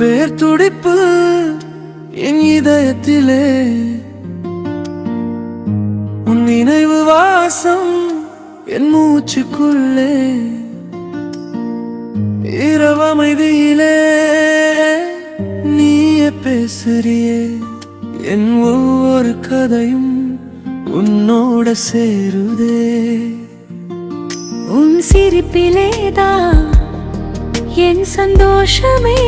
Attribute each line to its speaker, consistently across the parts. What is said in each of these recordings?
Speaker 1: பேர் துடிப்பு என் இதயத்திலே, உன் நினைவு வாசம் என் மூச்சுக்குள்ளே. இரவு அமைதியிலே நீயே பேசுறியே, என் ஒவ்வொரு கதையும் உன்னோட சேருதே.
Speaker 2: உன் சிரிப்பிலேதான் என் சந்தோஷமே,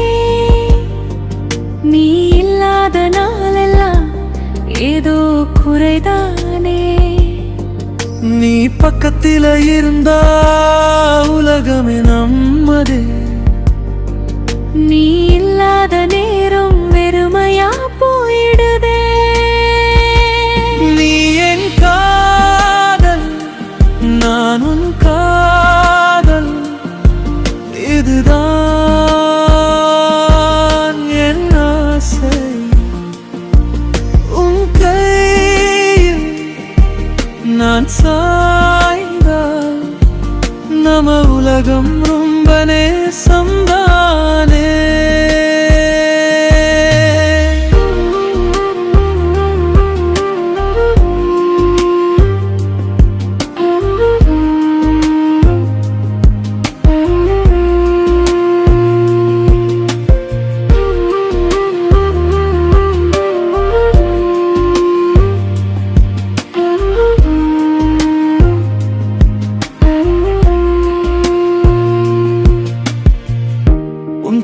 Speaker 2: நீ இல்லாத நாளெல்லாம் ஏதோ குறைதானே.
Speaker 1: நீ பக்கத்தில இருந்தா உலகமே நம்மதே,
Speaker 2: நீ இல்லாத நேரம் வெறுமையா போயிடுதே.
Speaker 1: நீ என் காதல், நான் உன் காதல், இதுதான் என் ஆசை. உன் கையில் நான் சாய்ந்தால் நம்ம உலகம் ரொம்ப நேசம்தானே.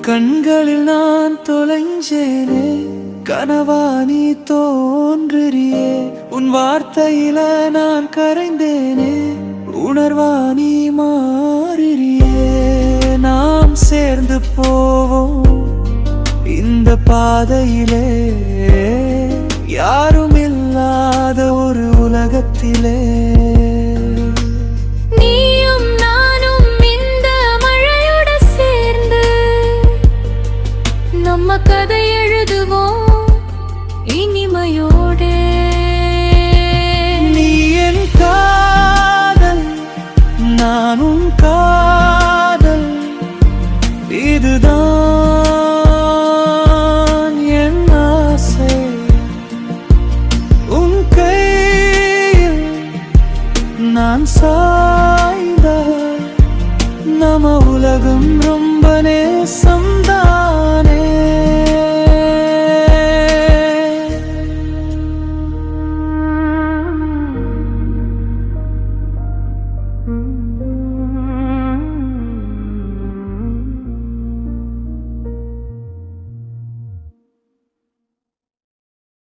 Speaker 1: கண்களில் நான் தொலைஞ்சேனே, கனவா நீ தோன்றியே. உன் வார்த்தையில நான் கரைந்தேனே, உணர்வா நீ மாறியே. நாம் சேர்ந்து போவோம் இந்த பாதையிலே, யாரும் இல்லாத ஒரு உலகத்திலே.
Speaker 2: நம்ம கதை எழுதுவோம் இனிமையோடே.
Speaker 1: நீ என் காதல், நான் உன் காதல், இதுதான்